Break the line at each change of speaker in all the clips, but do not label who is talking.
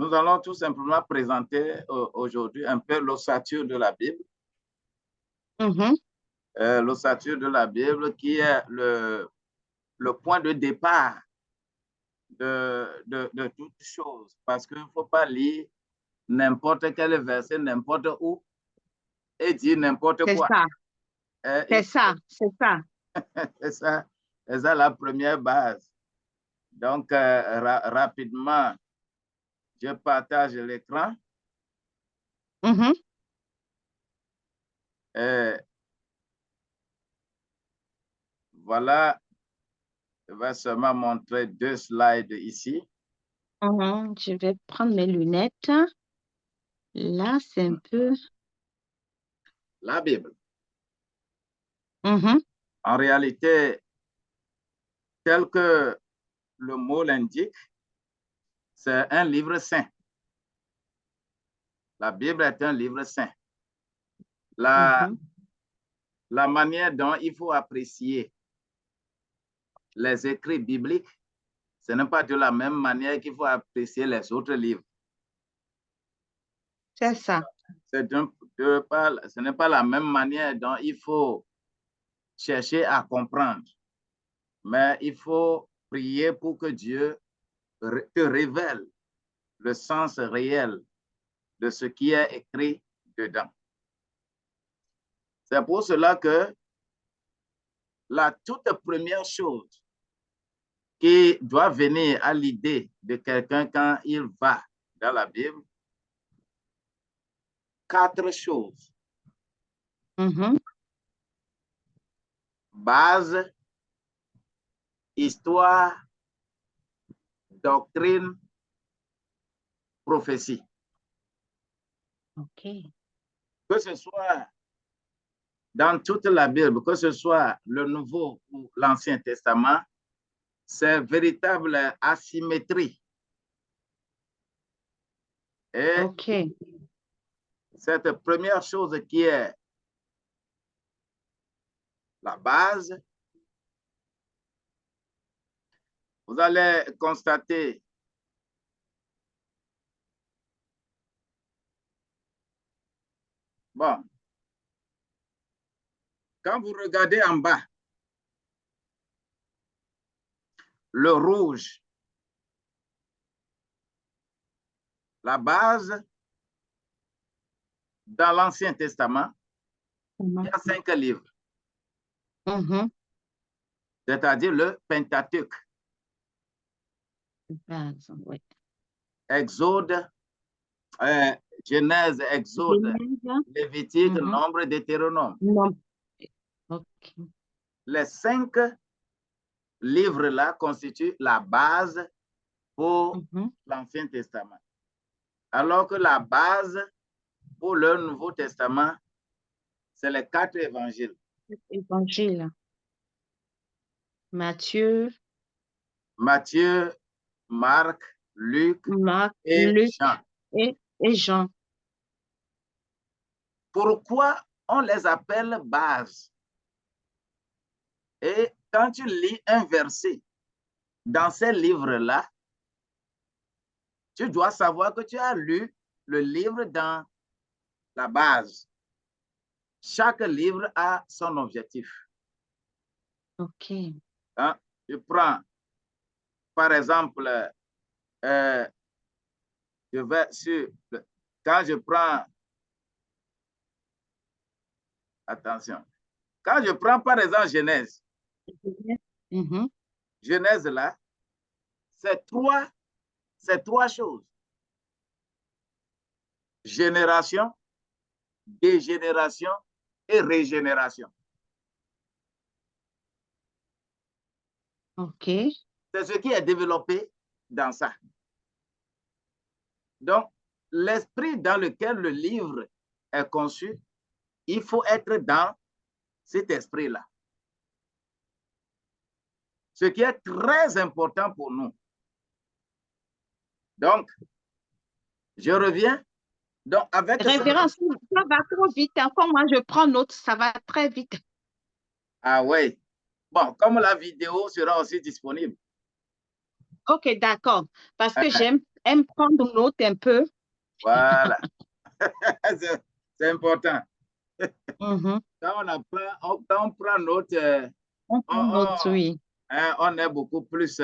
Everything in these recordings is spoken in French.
Nous allons tout simplement présenter aujourd'hui un peu l'ossature de la Bible. L'ossature de la Bible qui est le point de départ de toutes choses. Parce qu'il ne faut pas lire n'importe quel verset, n'importe où et dire n'importe quoi.
C'est ça.
C'est ça la première base. Donc, rapidement, je partage l'écran. Voilà, je vais seulement montrer 2 slides ici.
Je vais prendre mes lunettes. Là, c'est un peu...
La Bible. En réalité, tel que le mot l'indique, c'est un livre saint. La Bible est un livre saint. La manière dont il faut apprécier les écrits bibliques, ce n'est pas de la même manière qu'il faut apprécier les autres livres.
C'est ça.
Ce n'est pas la même manière dont il faut chercher à comprendre. Mais il faut prier pour que Dieu te révèle le sens réel de ce qui est écrit dedans. C'est pour cela que la toute première chose qui doit venir à l'idée de quelqu'un quand il va dans la Bible, 4 choses. Base, histoire, doctrine, prophétie. Que ce soit dans toute la Bible, que ce soit le Nouveau ou l'Ancien Testament, c'est véritable asymétrie. Et cette première chose qui est la base, vous allez constater bon, quand vous regardez en bas, le rouge, la base, dans l'Ancien Testament, il y a 5 livres. C'est-à-dire le Pentateuque. Exode, Genèse, Exode, Lévitique, Nombre, Deutéronome. Les 5 livres-là constituent la base pour l'Ancien Testament. Alors que la base pour le Nouveau Testament, c'est les 4 évangiles. Matthieu, Marc, Luc et
Jean.
Pourquoi on les appelle bases? Et quand tu lis un verset dans ces livres-là, tu dois savoir que tu as lu le livre dans la base. Chaque livre a son objectif. Je prends, par exemple, je vais sur, quand je prends, attention, quand je prends par exemple Genèse, Genèse là, c'est 3 choses. Génération, dégénération et régénération. C'est ce qui est développé dans ça. Donc, l'esprit dans lequel le livre est conçu, il faut être dans cet esprit-là. Ce qui est très important pour nous. Donc, je reviens. Donc, avec
Révérend, ça va trop vite. Quand moi je prends note, ça va très vite.
Ah oui. Bon, comme la vidéo sera aussi disponible.
Ok, d'accord. Parce que j'aime aime prendre note un peu.
Voilà. C'est important.
Mhm.
Quand on prend note,
On
on,
prend note,
on-
oui.
hein, on est beaucoup plus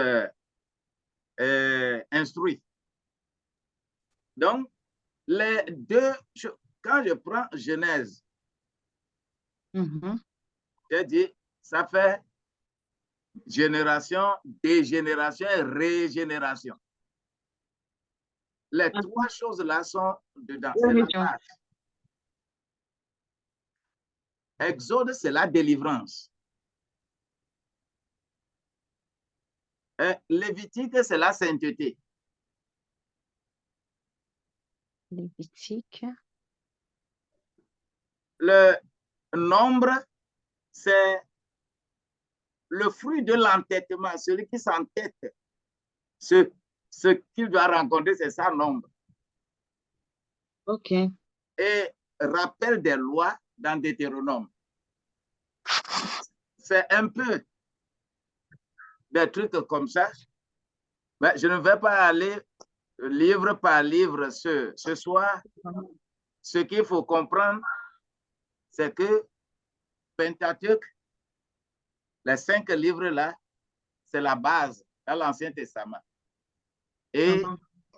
instruit. Donc, les deux, quand je prends Genèse,
Mhm.
j'ai dit, ça fait génération, dégénération et régénération. Les
Ah,
trois choses-là sont dedans. C'est la
religion.
base. Exode, c'est la délivrance. Lévitique, c'est la sainteté.
Lévitique.
Le nombre, c'est le fruit de l'entêtement. Celui qui s'entête, ce qu'il doit rencontrer, c'est ça nombre.
OK.
Et rappel des lois dans Deutéronome. C'est un peu des trucs comme ça. Mais je ne vais pas aller livre par livre ce soir. Ce qu'il faut comprendre, c'est que Pentateuque, les 5 livres-là, c'est la base dans l'Ancien Testament. Et
Mhm.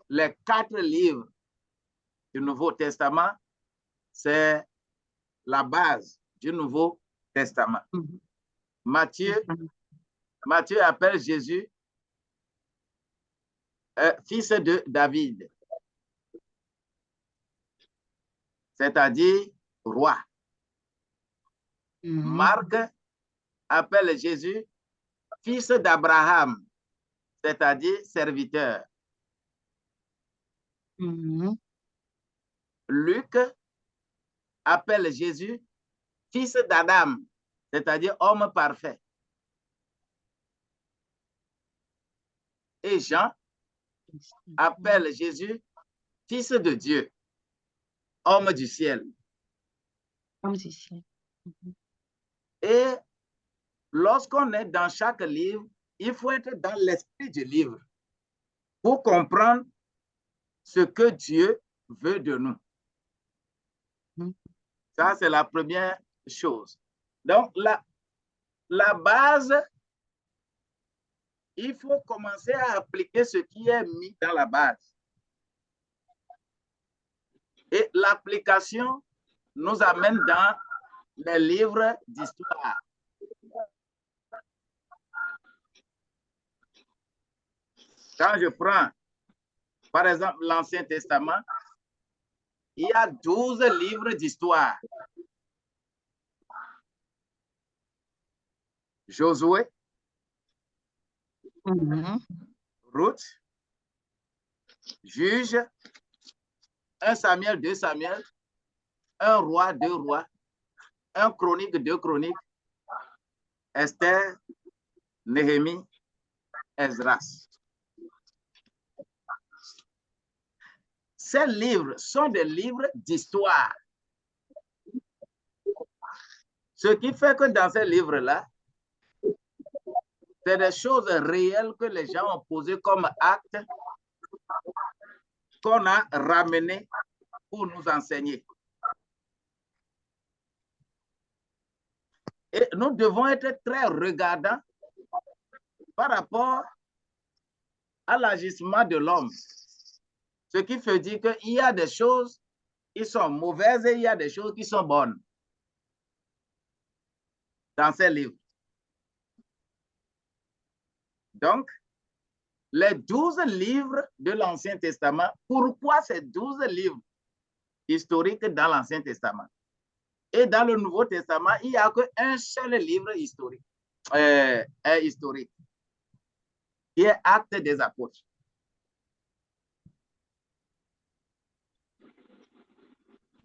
les 4 livres du Nouveau Testament, c'est la base du Nouveau Testament.
Mhm.
Matthieu,
Mhm.
Matthieu appelle Jésus fils de David, c'est-à-dire roi.
Mhm.
Marc appelle Jésus fils d'Abraham, c'est-à-dire serviteur.
Mhm.
Luc appelle Jésus fils d'Adam, c'est-à-dire homme parfait. Et Jean appelle Jésus fils de Dieu, homme du ciel.
Comme ici. Mhm.
Et lorsqu'on est dans chaque livre, il faut être dans l'esprit du livre pour comprendre ce que Dieu veut de nous.
Mhm.
Ça, c'est la première chose. Donc, la base, il faut commencer à appliquer ce qui est mis dans la base. Et l'application nous amène dans les livres d'histoire. Quand je prends, par exemple, l'Ancien Testament, il y a 12 livres d'histoire. Josué,
Mhm.
Ruth, Juge, 1 Samuel, 2 Samuel, 1 roi, 2 rois, 1 chronique, 2 chroniques, Esther, Néhémie, Esdras. Ces livres sont des livres d'histoire. Ce qui fait que dans ces livres-là, c'est des choses réelles que les gens ont posées comme actes qu'on a ramenés pour nous enseigner. Et nous devons être très regardants par rapport à l'agissement de l'homme. Ce qui veut dire qu'il y a des choses qui sont mauvaises et il y a des choses qui sont bonnes dans ces livres. Donc, les 12 livres de l'Ancien Testament, pourquoi ces 12 livres historiques dans l'Ancien Testament? Et dans le Nouveau Testament, il n'y a qu'un seul livre historique, qui est Actes des Apôtres.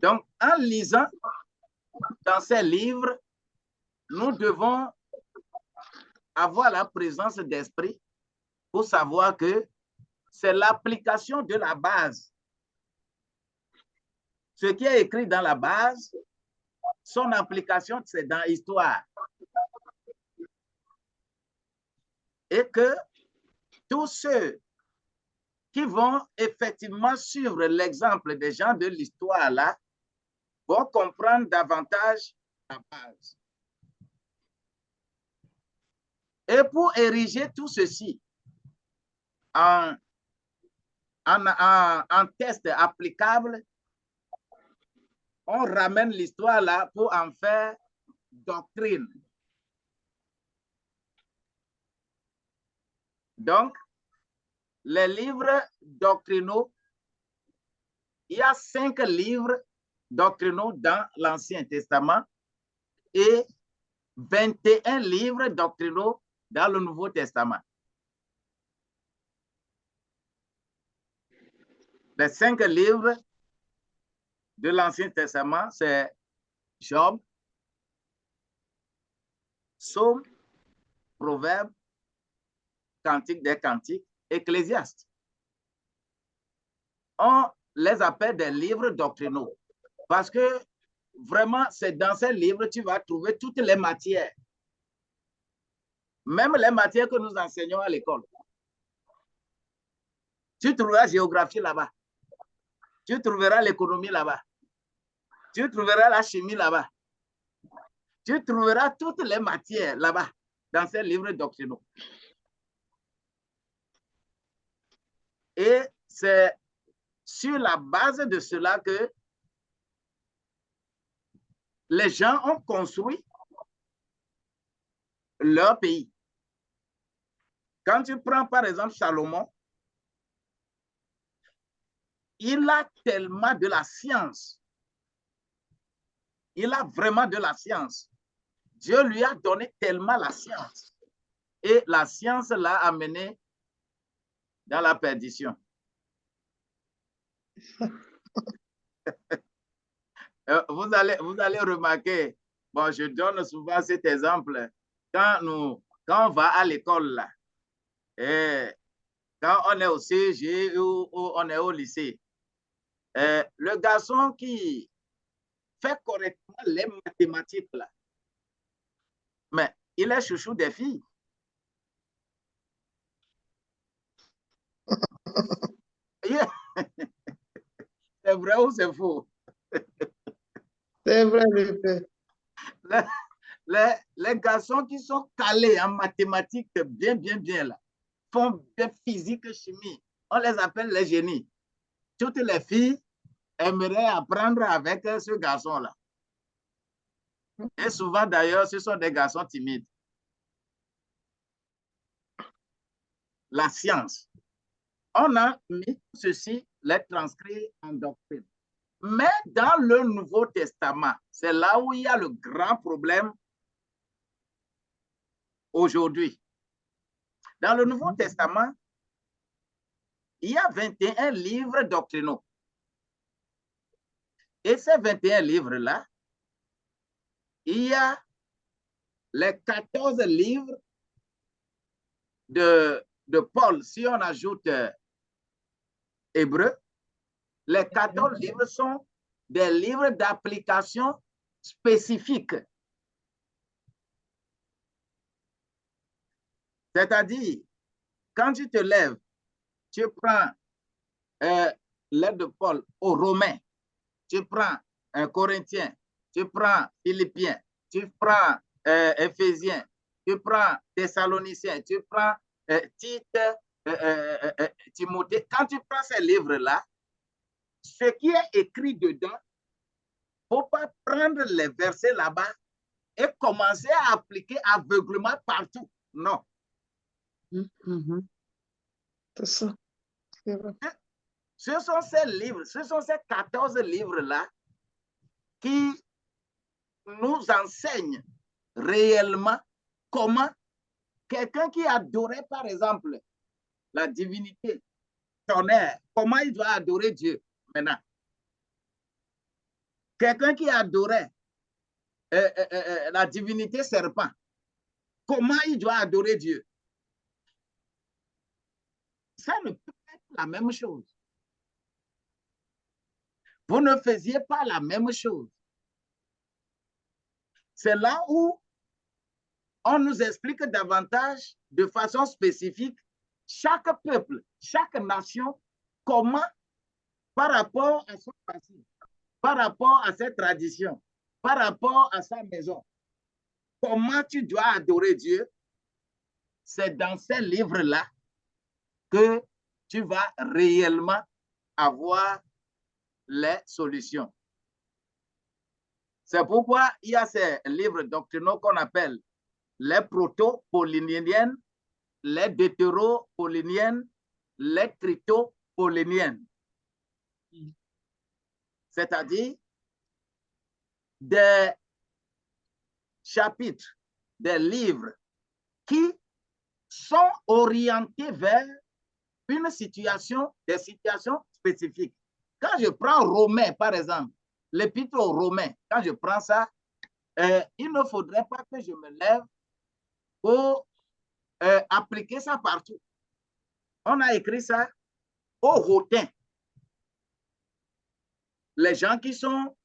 Donc, en lisant dans ces livres, nous devons avoir la présence d'esprit pour savoir que c'est l'application de la base. Ce qui est écrit dans la base, son application, c'est dans l'histoire. Et que tous ceux qui vont effectivement suivre l'exemple des gens de l'histoire là, vont comprendre davantage la base. Et pour ériger tout ceci en test applicable, on ramène l'histoire là pour en faire doctrine. Donc, les livres doctrinaux, il y a 5 livres doctrinaux dans l'Ancien Testament et 21 livres doctrinaux dans le Nouveau Testament. Les 5 livres de l'Ancien Testament, c'est Job, Psaume, Proverbe, Cantique des Cantiques, Ecclésiaste. On les appelle des livres doctrinaux parce que vraiment, c'est dans ces livres que tu vas trouver toutes les matières, même les matières que nous enseignons à l'école. Tu trouveras la géographie là-bas, tu trouveras l'économie là-bas, tu trouveras la chimie là-bas, tu trouveras toutes les matières là-bas dans ces livres doctrinaux. Et c'est sur la base de cela que les gens ont construit leur pays. Quand tu prends par exemple Salomon, il a tellement de la science. Il a vraiment de la science. Dieu lui a donné tellement la science. Et la science l'a amené dans la perdition. Vous allez remarquer, bon, je donne souvent cet exemple, quand on va à l'école là, et quand on est au CG ou on est au lycée, le garçon qui fait correctement les mathématiques là, mais il est chouchou des filles. Yeah. C'est vrai ou c'est faux?
C'est vrai, le père.
Les garçons qui sont calés en mathématiques bien là, font de physique, chimie. On les appelle les génies. Toutes les filles aimeraient apprendre avec ce garçon-là. Et souvent, d'ailleurs, ce sont des garçons timides. La science. On a mis ceci, les transcrits en doctrine. Mais dans le Nouveau Testament, c'est là où il y a le grand problème aujourd'hui. Dans le Nouveau Testament, il y a 21 livres doctrinaux. Et ces 21 livres-là, il y a les 14 livres de Paul. Si on ajoute Hébreu, les 14 livres sont des livres d'application spécifiques. C'est-à-dire, quand tu te lèves, tu prends lettre de Paul aux Romains, tu prends un Corinthien, tu prends Philippiens, tu prends Éphésiens, tu prends Thessaloniciens, tu prends Tite, Timothée. Quand tu prends ces livres-là, ce qui est écrit dedans, il ne faut pas prendre les versets là-bas et commencer à appliquer aveuglement partout. Non.
C'est ça. C'est vrai.
Ce sont ces livres, ce sont ces 14 livres-là qui nous enseignent réellement comment quelqu'un qui adorait, par exemple, la divinité tonnerre, comment il doit adorer Dieu maintenant. Quelqu'un qui adorait la divinité serpent, comment il doit adorer Dieu. Ça ne peut pas être la même chose. Vous ne faisiez pas la même chose. C'est là où on nous explique davantage, de façon spécifique, chaque peuple, chaque nation comment, par rapport à son passé, par rapport à ses traditions, par rapport à sa maison, comment tu dois adorer Dieu, c'est dans ces livres-là que tu vas réellement avoir les solutions. C'est pourquoi il y a ces livres doctrinaux qu'on appelle les proto-polynéennes, les deutéro-polynéennes, les trito-polynéennes. C'est-à-dire des chapitres, des livres qui sont orientés vers une situation, des situations spécifiques. Quand je prends Romains, par exemple, l'épître aux Romains, quand je prends ça, il ne faudrait pas que je me lève pour appliquer ça partout. On a écrit ça au rotin. Les gens qui sont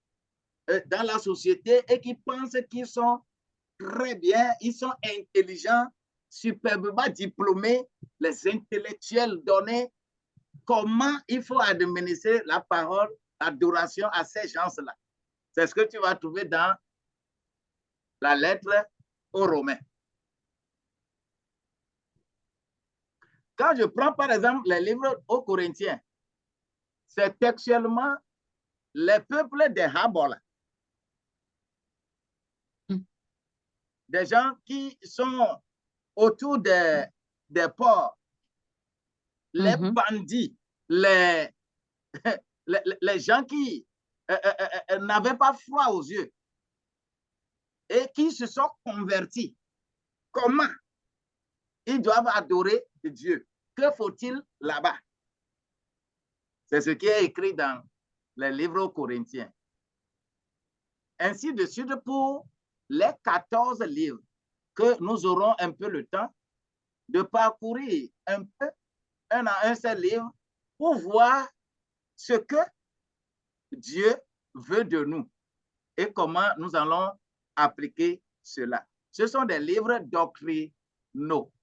dans la société et qui pensent qu'ils sont très bien, ils sont intelligents, superbement diplômés, les intellectuels donnés, comment il faut administrer la parole, l'adoration à ces gens-là. C'est ce que tu vas trouver dans la lettre aux Romains. Quand je prends par exemple les livres aux Corinthiens, c'est textuellement les peuples des Habola. Des gens qui sont autour des ports, les bandits, les gens qui n'avaient pas foi aux yeux et qui se sont convertis. Comment ils doivent adorer Dieu? Que faut-il là-bas? C'est ce qui est écrit dans les livres aux Corinthiens. Ainsi de suite pour les 14 livres que nous aurons un peu le temps de parcourir un peu, un à un, ces livres pour voir ce que Dieu veut de nous et comment nous allons appliquer cela. Ce sont des livres doctrinaux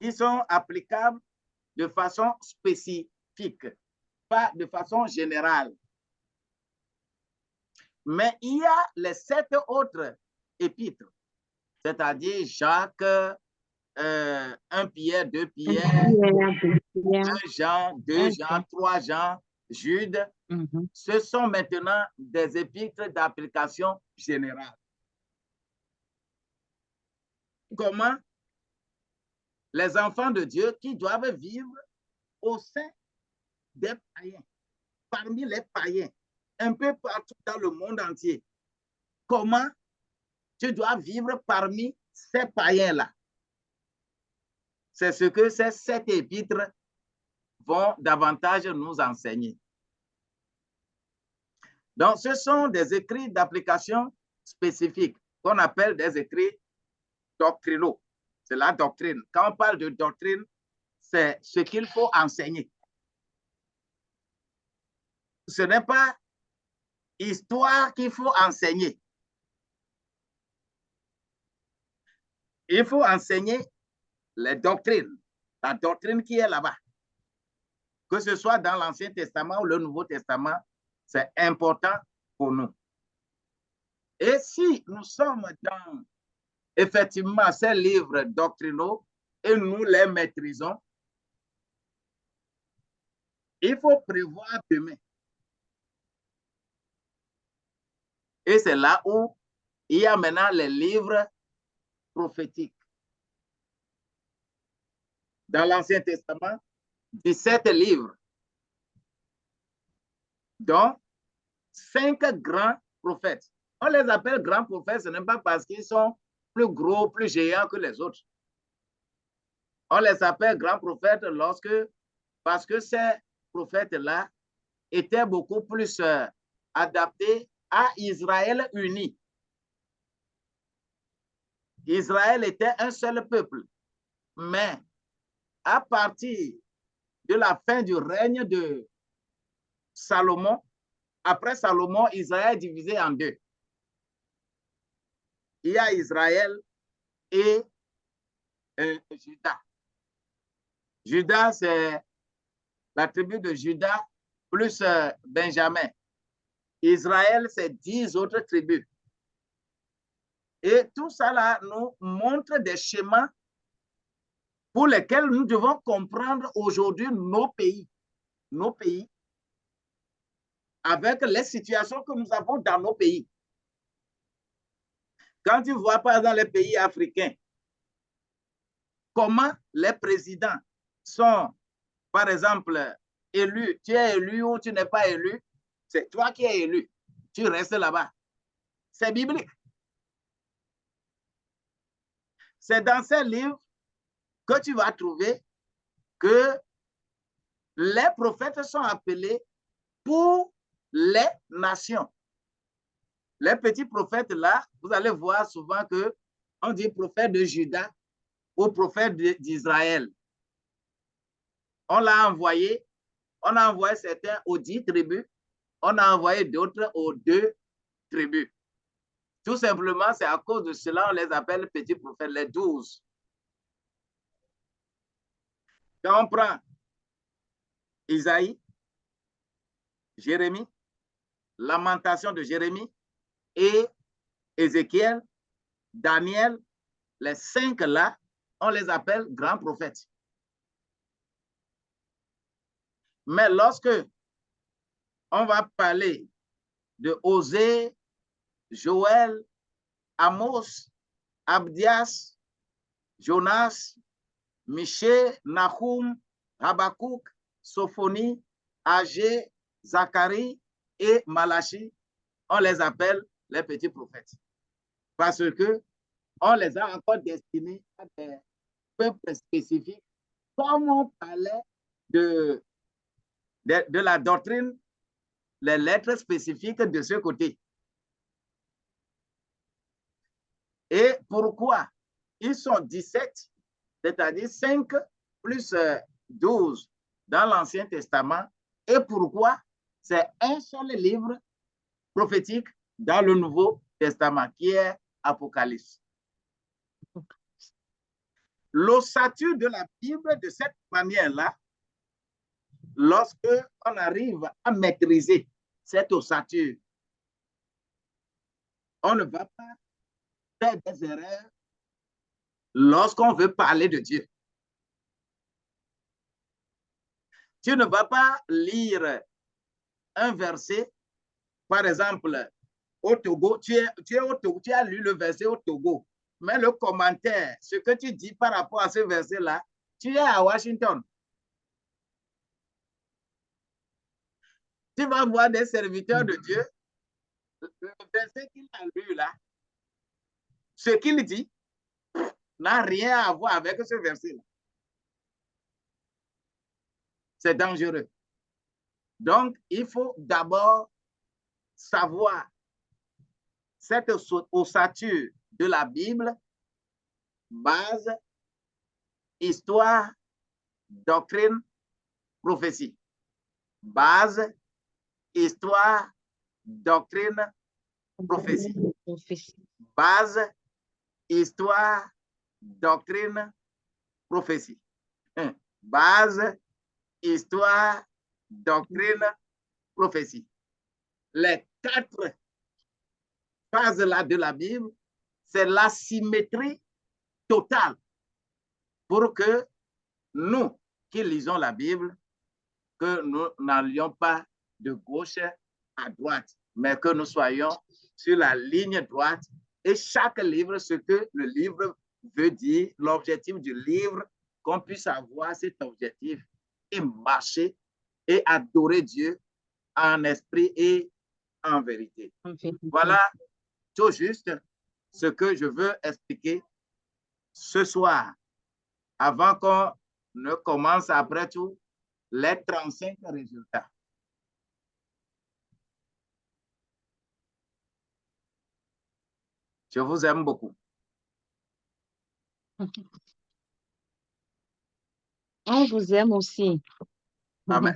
qui sont applicables de façon spécifique, pas de façon générale. Mais il y a les 7 autres épîtres, c'est-à-dire Jacques, 1 Pierre, 2 Pierre, 1 Jean, 2 Jean, 3 Jean, Jude. Ce sont maintenant des épîtres d'application générale. Comment les enfants de Dieu qui doivent vivre au sein des païens, parmi les païens, un peu partout dans le monde entier. Comment tu dois vivre parmi ces païens-là? C'est ce que ces 7 épîtres vont davantage nous enseigner. Donc, ce sont des écrits d'application spécifiques qu'on appelle des écrits doctrinaux. C'est la doctrine. Quand on parle de doctrine, c'est ce qu'il faut enseigner. Ce n'est pas histoire qu'il faut enseigner. Il faut enseigner les doctrines, la doctrine qui est là-bas. Que ce soit dans l'Ancien Testament ou le Nouveau Testament, c'est important pour nous. Et si nous sommes dans, effectivement, ces livres doctrinaux et nous les maîtrisons, il faut prévoir demain. Et c'est là où il y a maintenant les livres prophétiques. Dans l'Ancien Testament, 17 livres, dont 5 grands prophètes. On les appelle grands prophètes, ce n'est pas parce qu'ils sont plus gros, plus géants que les autres. On les appelle grands prophètes parce que ces prophètes-là étaient beaucoup plus adaptés à Israël uni. Israël était un seul peuple, mais à partir de la fin du règne de Salomon, après Salomon, Israël est divisé en 2. Il y a Israël et Juda. Juda, c'est la tribu de Juda, plus Benjamin. Israël, c'est 10 autres tribus. Et tout ça là nous montre des schémas pour lesquels nous devons comprendre aujourd'hui nos pays, avec les situations que nous avons dans nos pays. Quand tu vois par exemple les pays africains, comment les présidents sont, par exemple, élus, tu es élu ou tu n'es pas élu, c'est toi qui es élu, tu restes là-bas. C'est biblique. C'est dans ces livres que tu vas trouver que les prophètes sont appelés pour les nations. Les petits prophètes là, vous allez voir souvent que on dit prophète de Juda ou prophète d'Israël. On l'a envoyé, on a envoyé certains aux 10 tribus, on a envoyé d'autres aux 2 tribus. Tout simplement, c'est à cause de cela on les appelle petits prophètes, les 12. Quand on prend Isaïe, Jérémie, Lamentation de Jérémie et Ézéchiel, Daniel, les 5 là, on les appelle grands prophètes. Mais lorsque on va parler de Osée, Joël, Amos, Abdias, Jonas, Michée, Nahum, Habakkuk, Sophonie, Agé, Zacharie et Malachi, on les appelle les petits prophètes. Parce que on les a encore destinés à des peuples spécifiques, comme on parlait de la doctrine, les lettres spécifiques de ce côté. Et pourquoi ils sont 17, c'est-à-dire 5 plus 12 dans l'Ancien Testament, et pourquoi c'est un seul livre prophétique dans le Nouveau Testament, qui est Apocalypse. L'ossature de la Bible de cette manière-là, lorsque on arrive à maîtriser cette ossature, on ne va pas faire des erreurs lorsqu'on veut parler de Dieu. Tu ne vas pas lire un verset, par exemple, au Togo, tu es au Togo, tu as lu le verset au Togo, mais le commentaire, ce que tu dis par rapport à ce verset-là, tu es à Washington. Tu vas voir des serviteurs de Dieu, le verset qu'il a lu là, ce qu'il dit n'a rien à voir avec ce verset-là. C'est dangereux. Donc, il faut d'abord savoir cette ossature de la Bible, base, histoire, doctrine, prophétie. Base, histoire, doctrine, prophétie. Base, histoire, doctrine, prophétie. Base, histoire, doctrine, prophétie. Les 4 phases-là de la Bible, c'est la symétrie totale pour que nous qui lisons la Bible, que nous n'allions pas de gauche à droite, mais que nous soyons sur la ligne droite et chaque livre, ce que le livre veut dire, l'objectif du livre, qu'on puisse avoir cet objectif et marcher et adorer Dieu en esprit et en vérité. Voilà tout juste ce que je veux expliquer ce soir, avant qu'on ne commence après tout les 35 résultats. Je vous aime beaucoup.
On vous aime aussi.
Amen.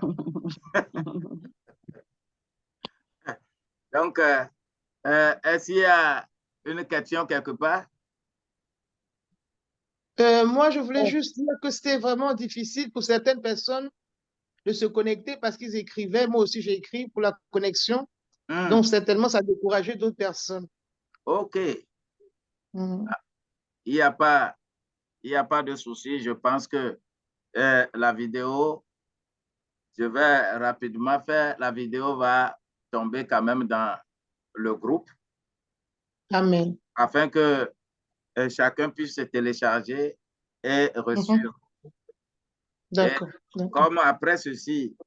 Donc, est-ce qu'il y a une question quelque part?
Moi, je voulais juste dire que c'était vraiment difficile pour certaines personnes de se connecter parce qu'ils écrivaient. Moi aussi, j'ai écrit pour la connexion.
Hmm.
Donc, certainement, ça a découragé d'autres personnes.
OK.
Mhm.
Il n'y a pas de souci. Je pense que la vidéo, je vais rapidement faire. La vidéo va tomber quand même dans le groupe
Amen.
afin que chacun puisse se télécharger et reçu. Et
D'accord. D'accord.
comme après ceci,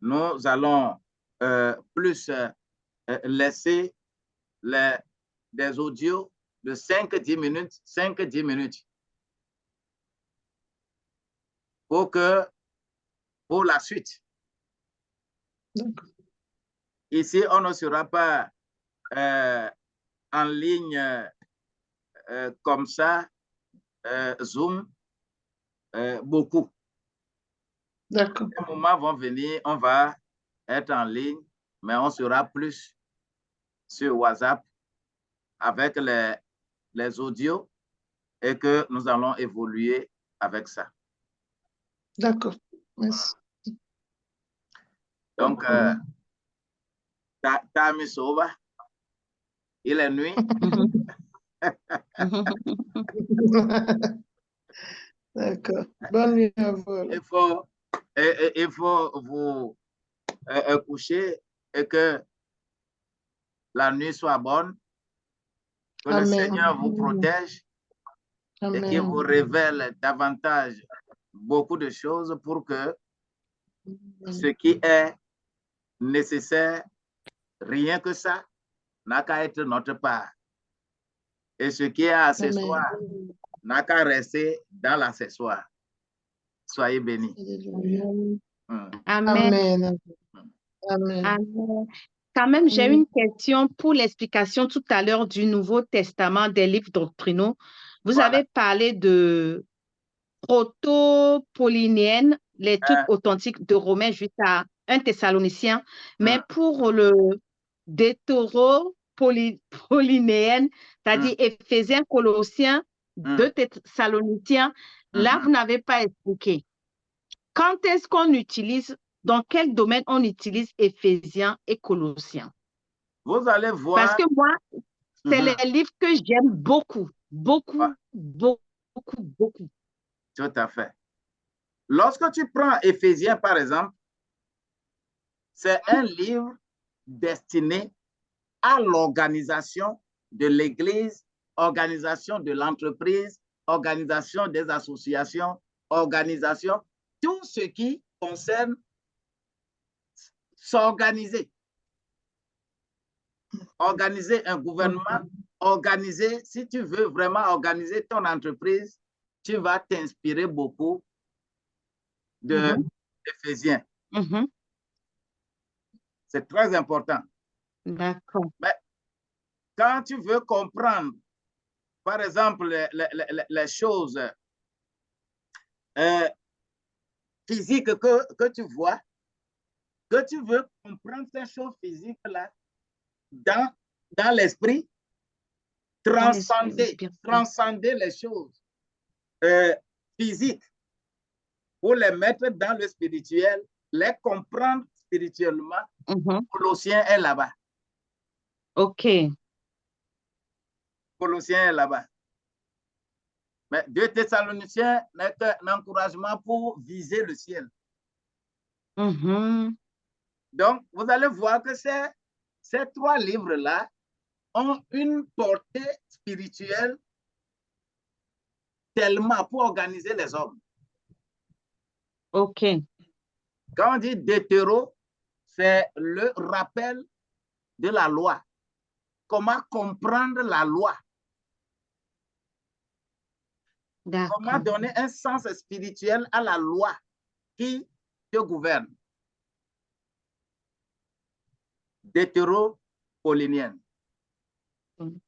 nous allons plus laisser des audios de 5-10 minutes, 5-10 minutes pour la suite.
D'accord.
Ici, on ne sera pas en ligne comme ça, Zoom, beaucoup.
D'accord.
Les moments vont venir, on va être en ligne, mais on sera plus sur WhatsApp avec les audios et que nous allons évoluer avec ça.
D'accord. Merci.
Donc, Tami Soba, il est nuit.
D'accord. Bonne nuit à vous.
Il faut vous coucher et que la nuit soit bonne, que le
Amen.
Seigneur vous protège et qu'il vous
Amen.
révèle davantage beaucoup de choses pour que ce qui est nécessaire, rien que ça, n'a qu'à être notre part. Et ce qui est accessoire n'a qu'à rester dans l'accessoire. Soyez bénis.
Amen.
Amen. Amen.
Amen. Quand même, j'ai une question pour l'explication tout à l'heure du Nouveau Testament des livres doctrinaux. Vous
Voilà.
avez parlé de proto-paulinéenne, les trucs authentiques de Romains jusqu'à 1 Thessalonicien, mais pour le deutéro-paulinéenne, c'est-à-dire Éphésiens, Colossiens, 2 Thessaloniciens, là, vous n'avez pas expliqué. Quand est-ce qu'on utilise, dans quel domaine on utilise Éphésiens et Colossiens?
Vous allez voir.
Parce que moi, c'est les livres que j'aime beaucoup, beaucoup, beaucoup, beaucoup.
Tout à fait. Lorsque tu prends Éphésiens, par exemple, c'est un livre destiné à l'organisation de l'Église, organisation de l'entreprise, organisation des associations, organisation, tout ce qui concerne s'organiser. Organiser un gouvernement, organiser, si tu veux vraiment organiser ton entreprise, tu vas t'inspirer beaucoup de Éphésiens. C'est très important.
D'accord.
Mais quand tu veux comprendre, par exemple, les choses physiques que tu vois, que tu veux comprendre ces choses physiques-là dans l'esprit, transcender les choses physiques pour les mettre dans le spirituel, les comprendre spirituellement. Colossiens est là-bas.
OK.
Colossiens est là-bas. Mais 2 Thessaloniciens n'est qu'un encouragement pour viser le ciel. Donc, vous allez voir que ces 3 livres-là ont une portée spirituelle tellement pour organiser les hommes.
OK.
Quand on dit deutéro, c'est le rappel de la loi. Comment comprendre la loi? Comment donner un sens spirituel à la loi qui te gouverne? Deutéro-paulinéenne. Vous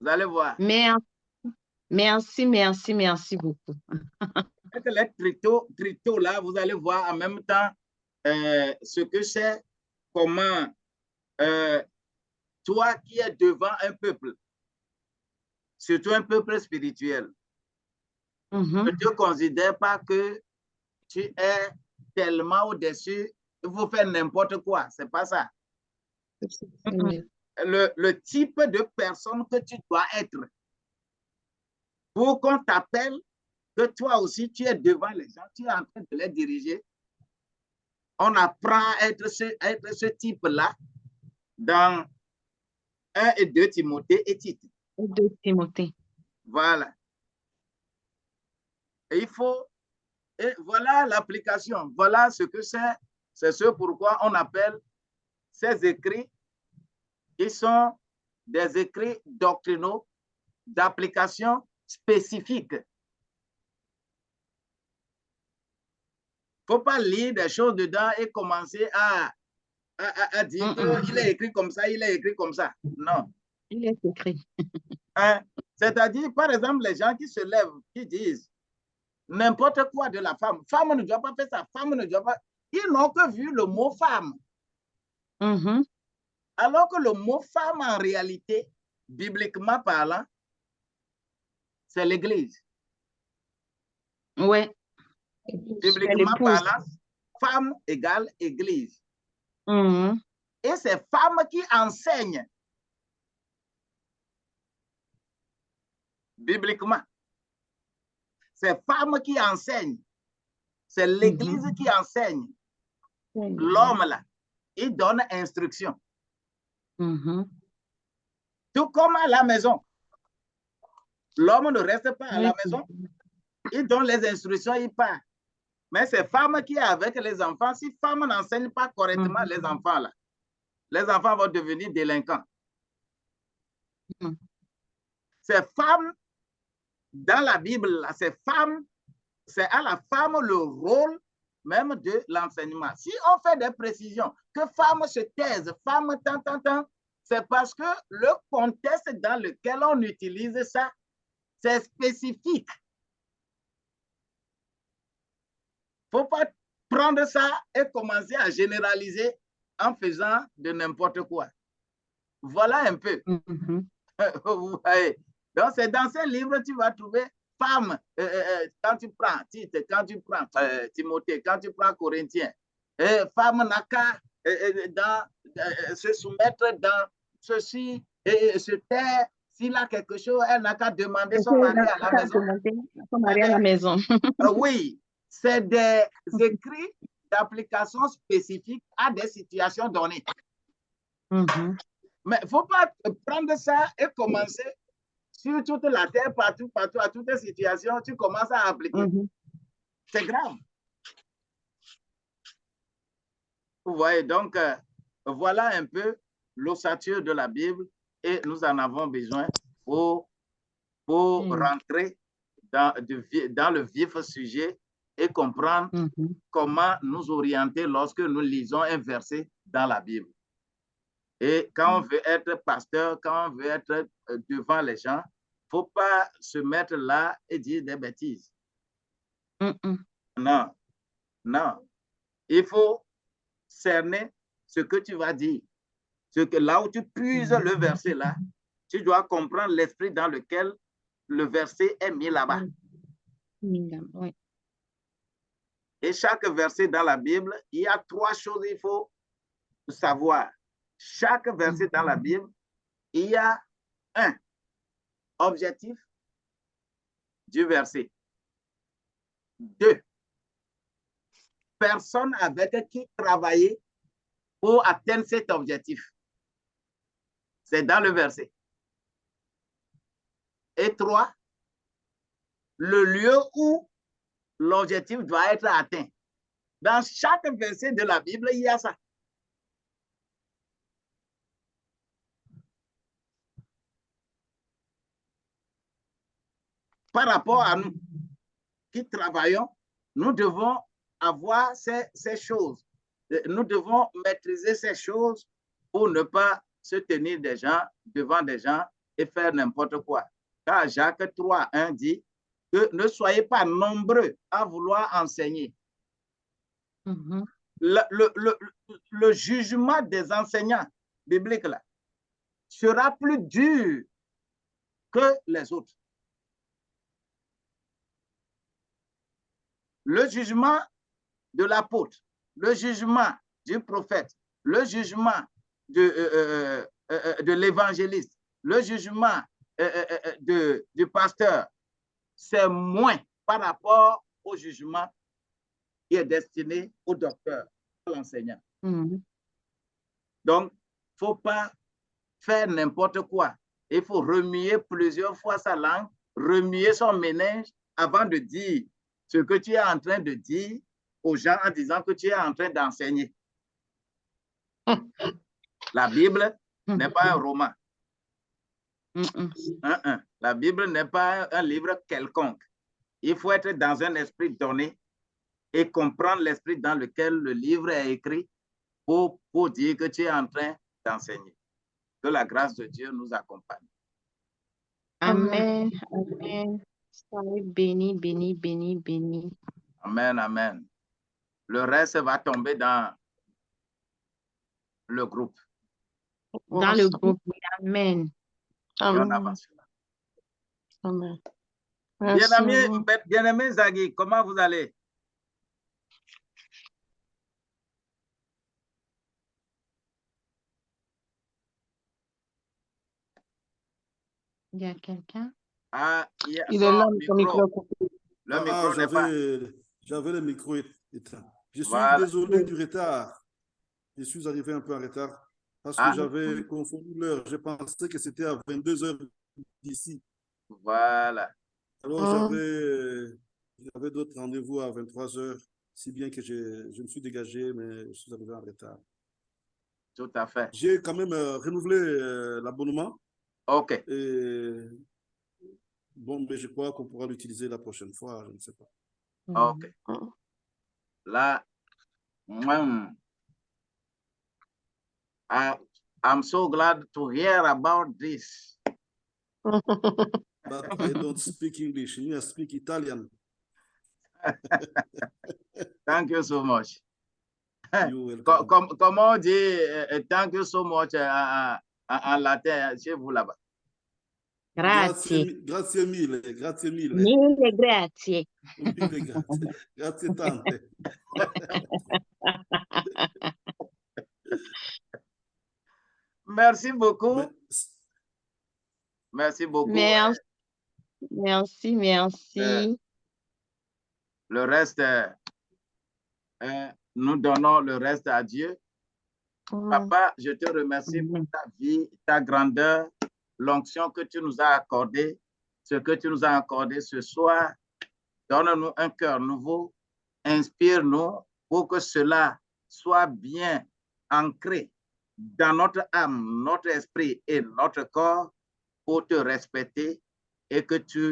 allez voir.
Merci beaucoup.
Avec les trito là, vous allez voir en même temps ce que c'est, comment toi qui es devant un peuple, surtout un peuple spirituel, Ne te considère pas que tu es tellement au-dessus, il faut faire n'importe quoi. C'est pas ça. Le type de personne que tu dois être pour qu'on t'appelle, que toi aussi tu es devant les gens, tu es en train de les diriger. On apprend à être ce type-là dans 1 et 2 Timothée et Tite.
2 Timothée.
Voilà. Et il faut, et voilà l'application. Voilà ce que c'est. C'est ce pourquoi on appelle ces écrits qui sont des écrits doctrinaux d'application spécifique. Il ne faut pas lire des choses dedans et commencer à dire qu'il est écrit comme ça, il est écrit comme ça. Non.
Il est écrit.
Hein? C'est-à-dire, par exemple, les gens qui se lèvent, qui disent n'importe quoi de la femme. Femme ne doit pas faire ça, femme ne doit pas. Ils n'ont que vu le mot femme. Alors que le mot femme, en réalité, bibliquement parlant, c'est l'Église.
Oui.
Bibliquement parlant, femme égale Église. Et c'est femme qui enseigne. Bibliquement. C'est femme qui enseigne. C'est l'Église qui enseigne. L'homme, là, il donne instruction. Tout comme à la maison. L'homme ne reste pas à la maison. Il donne les instructions, il part. Mais c'est femme qui est avec les enfants. Si femme n'enseigne pas correctement les enfants, là, les enfants vont devenir délinquants. C'est femme, dans la Bible, c'est femme, c'est à la femme le rôle même de l'enseignement. Si on fait des précisions, que femme se taise, femme tant, c'est parce que le contexte dans lequel on utilise ça, c'est spécifique. Il ne faut pas prendre ça et commencer à généraliser en faisant de n'importe quoi. Voilà un peu. Vous voyez? Donc, c'est dans ces livres que tu vas trouver femme, quand tu prends Tite, quand tu prends Timothée, quand tu prends Corinthiens, femme n'a qu'à se soumettre dans ceci et se taire. S'il a quelque chose, elle n'a qu'à demander son mari à la maison.
Son mari à la maison.
Oui, c'est des écrits d'application spécifiques à des situations données. Mais il ne faut pas prendre ça et commencer sur toute la terre, partout, à toutes les situations, tu commences à appliquer. C'est grave. Vous voyez, donc, voilà un peu l'ossature de la Bible et nous en avons besoin pour rentrer dans le vif sujet et comprendre comment nous orienter lorsque nous lisons un verset dans la Bible. Et quand on veut être pasteur, quand on veut être devant les gens, il ne faut pas se mettre là et dire des bêtises. Non, non. Il faut cerner ce que tu vas dire. Là où tu puises le verset là, tu dois comprendre l'esprit dans lequel le verset est mis là-bas. Et chaque verset dans la Bible, il y a 3 choses qu'il faut savoir. Chaque verset dans la Bible, il y a un objectif du verset. 2, personne avec qui travailler pour atteindre cet objectif. C'est dans le verset. Et 3, le lieu où l'objectif doit être atteint. Dans chaque verset de la Bible, il y a ça. Par rapport à nous qui travaillons, nous devons avoir ces choses. Nous devons maîtriser ces choses pour ne pas se tenir devant des gens et faire n'importe quoi. Car Jacques 3:1 dit que ne soyez pas nombreux à vouloir enseigner. Le jugement des enseignants bibliques là, sera plus dur que les autres. le jugement de l'apôtre, le jugement du prophète, le jugement de l'évangéliste, le jugement du pasteur, c'est moins par rapport au jugement qui est destiné au docteur, à l'enseignant. Donc, il ne faut pas faire n'importe quoi. Il faut remuer plusieurs fois sa langue, remuer son méninge avant de dire ce que tu es en train de dire aux gens en disant que tu es en train d'enseigner. La Bible n'est pas un roman. La Bible n'est pas un livre quelconque. Il faut être dans un esprit donné et comprendre l'esprit dans lequel le livre est écrit pour dire que tu es en train d'enseigner. Que la grâce de Dieu nous accompagne.
Amen. Amen. Soyez béni, béni, béni, béni.
Amen, amen. Le reste va tomber dans le groupe.
Dans le groupe. Amen.
Amen. Et on avance là.
Amen.
Bien-aimé Zaghi, comment vous allez?
Il y a quelqu'un?
Ah, il est là, son micro coupé.
Le micro n'est pas...
J'avais le micro éteint. Je suis désolé du retard. Je suis arrivé un peu en retard parce que j'avais confondu l'heure. Je pensais que c'était à 22 h d'ici.
Voilà.
Alors, j'avais d'autres rendez-vous à 23 h, si bien que je me suis dégagé, mais je suis arrivé en retard.
Tout à fait.
J'ai quand même renouvelé l'abonnement.
OK.
Et bon, mais je crois qu'on pourra l'utiliser la prochaine fois, je ne sais pas.
OK. Là, I'm so glad to hear about this.
But I don't speak English. I speak Italian.
Thank you so much.
You're welcome.
Comment on dit thank you so much en latin chez vous là-bas?
Grazie.
Grazie mille. Grazie mille.
Mille grazie.
Mille grazie. Grazie tante.
Merci beaucoup. Merci beaucoup.
Merci. Merci, merci.
Le reste, nous donnons le reste à Dieu. Papa, je te remercie pour ta vie, ta grandeur, l'onction que tu nous as accordée, ce que tu nous as accordé ce soir. Donne-nous un cœur nouveau, inspire-nous pour que cela soit bien ancré dans notre âme, notre esprit et notre corps pour te respecter et que tu